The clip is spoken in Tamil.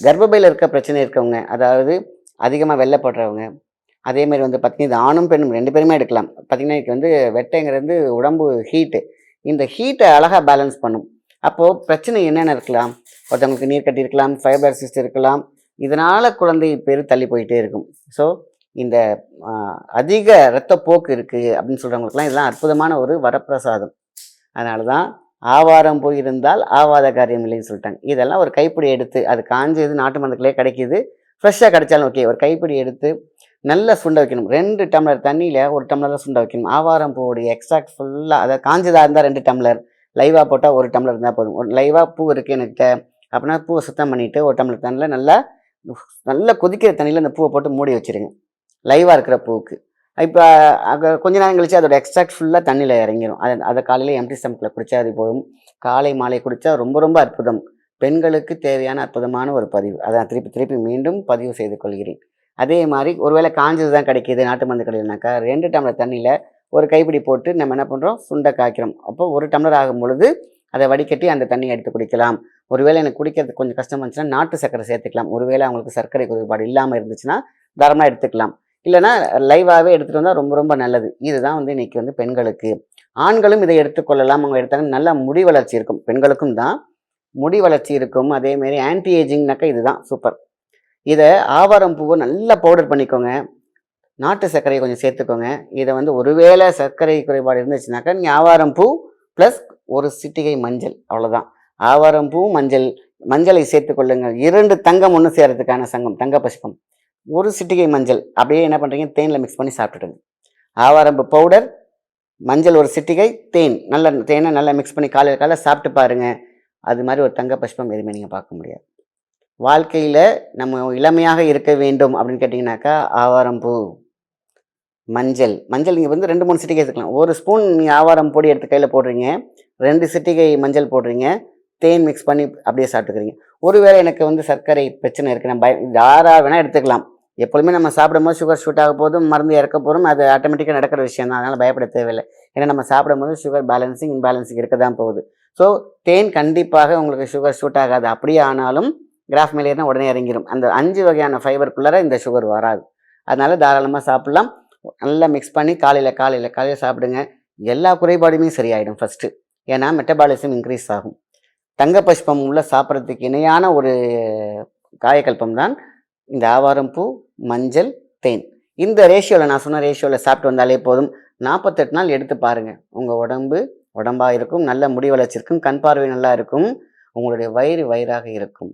கர்ப்பப்பையில இருக்க பிரச்சனை இருக்கவங்க, அதாவது அதிகமா வெள்ளைப்படுறவங்க, அதே மாரி வந்து பார்த்தீங்கன்னா, இது ஆணும், பெண்ணும் 2 பேருமே எடுக்கலாம். பார்த்தீங்கன்னா, இன்னைக்கு வந்து வெட்டைங்கிறது வந்து உடம்பு ஹீட்டு. இந்த ஹீட்ட அழகா பேலன்ஸ் பண்ணும். அப்போ பிரச்சனை என்னென்ன இருக்கலாம்? ஒருத்தவங்களுக்கு நீர்க்கட்டி இருக்கலாம், ஃபைப்ராய்ட் சிஸ்ட் இருக்கலாம். இதனால குழந்தை பேரு தள்ளி போயிட்டே இருக்கும். ஸோ, இந்த அ அதிக இரத்தப்போக்கு இருக்கு அப்படின்னு சொல்றவங்களுக்கெல்லாம் இதெல்லாம் அற்புதமான ஒரு வரப்பிரசாதம். அதனால தான் ஆவாரம் போய் இருந்தால் ஆவாத காரியம் இல்லைன்னு சொல்லிட்டாங்க. இதெல்லாம் ஒரு கைப்பிடி எடுத்து, அது காஞ்சது நாட்டு மருந்துகளே கிடைக்குது. ஃப்ரெஷ்ஷா கிடைச்சாலும் ஓகே. ஒரு கைப்பிடி எடுத்து நல்லா சுண்ட வைக்கணும். 2 டம்ளர் தண்ணீல 1 டம்ளர் தான் சுண்ட வைக்கணும். ஆவாரம் பூவுடைய எக்ஸ்ட்ராக்ட் ஃபுல்லா அதாவது காஞ்சதா இருந்தா 2 டம்ளர், லைவா போட்டா 1 டம்ளர் இருந்தா போதும். ஒரு லைவா பூ இருக்கு என்கிட்ட அப்படின்னா பூவ சுத்தம் பண்ணிட்டு 1 டம்ளர் தண்ணில நல்லா நல்லா கொதிக்கிற தண்ணீல அந்த பூவ போட்டு மூடி வச்சுருங்க. லைவா இருக்கிற பூவுக்கு. இப்ப கொஞ்ச நேரம் கழிச்சு அதோட எக்ஸ்ட்ராக்ட் ஃபுல்லா தண்ணீல இறங்கிரும். அத காலையில எம்ப்டி ஸ்டமக்ல குடிச்சா அது போதும். காலை, மாலை குடிச்சா ரொம்ப ரொம்ப அற்புதம். பெண்களுக்கு தேவையான அற்புதமான ஒரு பதிவு. அதான் திருப்பி திருப்பி மீண்டும் பதிவு செய்து கொள்கிறேன். அதே மாரி ஒருவேளை காஞ்சது தான் கிடைக்குது நாட்டு மருந்து கடையிலனாக்கா 2 டம்ளர் தண்ணீல ஒரு கைப்பிடி போட்டு நம்ம என்ன பண்றோம்? சுண்ட காய்க்கிறோம். அப்போ 1 டம்ளர் ஆகும் பொழுது அத வடிகட்டி அந்த தண்ணிய எடுத்து குடிக்கலாம். ஒருவேளை எனக்கு குடிக்கிறதுக்கு கொஞ்சம் கஷ்டமா இருந்துச்சுன்னா, நாட்டு சர்க்கரை சேர்த்துக்கலாம். ஒருவேளை அவங்களுக்கு சர்க்கரை குறைபாடு இல்லாம இருந்துச்சுன்னா, தாராளமா எடுத்துக்கலாம். இல்லன்னா லைவாவே எடுத்துட்டு வந்தா ரொம்ப ரொம்ப நல்லது. இதுதான் வந்து இன்னைக்கு வந்து பெண்களுக்கு. ஆண்களும் இதை எடுத்துக்கொள்ளலாம். அவங்க எடுத்தாங்கன்னா நல்லா முடி வளர்ச்சி இருக்கும். பெண்களுக்கும் தான் முடி வளர்ச்சி இருக்கும். அதே மாரி ஆன்டி ஏஜிங்னாக்கா இதுதான் சூப்பர். இத ஆவாரம் பூவ நல்லா பவுடர் பண்ணிக்கோங்க. நாட்டு சர்க்கரைய கொஞ்சம் சேர்த்துக்கோங்க. இத வந்து ஒருவேளை சர்க்கரை குறைபாடு இருந்துச்சுனாக்கா, நீங்க ஆவாரம் பூ பிளஸ் 1 சிட்டிகை மஞ்சள் அவ்வளோதான். ஆவாரம் பூ, மஞ்சள், மஞ்சளை சேர்த்துக் கொள்ளுங்கள். 2 தங்கம் ஒண்ணு சேர்றதுக்கான சங்கம், தங்க புஷ்பம். 1 சிட்டிகை மஞ்சள். அப்படியே என்ன பண்றீங்க? தேன்ல மிக்ஸ் பண்ணி சாப்பிட்டுடுங்க. ஆவாரம் பூ பவுடர், மஞ்சள் 1 சிட்டிகை, தேன். நல்ல தேன நல்லா மிக்ஸ் பண்ணி காலையில காலையில சாப்பிட்டு பாருங்க. அது மாரி ஒரு தங்க புஷ்பம் எதுவுமே நீங்க பார்க்க முடியாது. வாழ்க்கையில நம்ம இளமையாக இருக்க வேண்டும் அப்படின்னு கேட்டீங்கன்னாக்கா, ஆவாரம் பூ, மஞ்சள். மஞ்சள் நீங்க வந்து 2, 3 சிட்டிகை எடுத்துக்கலாம். 1 ஸ்பூன் நீங்க ஆவாரம் பொடி எடுத்து கையில போடுறீங்க. 2 சிட்டிகை மஞ்சள் போடுறீங்க. தேன் மிக்ஸ் பண்ணி அப்படியே சாப்பிட்டுக்கிறீங்க. ஒருவேளை எனக்கு வந்து சர்க்கரை பிரச்சனை இருக்கு. நான் யாரா வேணா எடுத்துக்கலாம். எப்பொழுதுமே நம்ம சாப்பிடும்போது சுகர் ஷூட் ஆக போதும், மருந்து இறக்க போறோம். அது ஆட்டோமேட்டிக்கா நடக்கிற விஷயம் தான். அதனால பயப்பட தேவையில்லை. ஏன்னா நம்ம சாப்பிடும்போது சுகர் பேலன்சிங், இன்பேலன்சிங் இருக்க தான் போகுது. ஸோ தேன் கண்டிப்பாக உங்களுக்கு சுகர் ஷூட் ஆகாது. அப்படியே ஆனாலும் கிராஃப் மேலே ஏறினா உடனே இறங்கிரும். அந்த 5 வகையான ஃபைபருக்குள்ளார இந்த சுகர் வராது. அதனால தாராளமா சாப்பிடலாம். நல்லா மிக்ஸ் பண்ணி காலையில சாப்பிடுங்க. எல்லா குறைபாடுமே சரியாயிடும் ஃபர்ஸ்ட்டு. ஏன்னா மெட்டபாலிசம் இன்க்ரீஸ் ஆகும். தங்க புஷ்பம் உள்ள சாப்பிட்றதுக்கு இணையான ஒரு காயக்கல்பம் தான் இந்த ஆவாரம் பூ, மஞ்சள், தேன். இந்த ரேஷியோல நான் சொன்ன ரேஷியோல சாப்பிட்டு வந்தாலே போதும். 48 நாள் எடுத்து பாருங்க. உங்க உடம்பு உடம்பா இருக்கும். நல்ல முடி வளர்ச்சி இருக்கும். கண் பார்வை நல்லா இருக்கும். உங்களுடைய வயிறு வயிறாக இருக்கும்.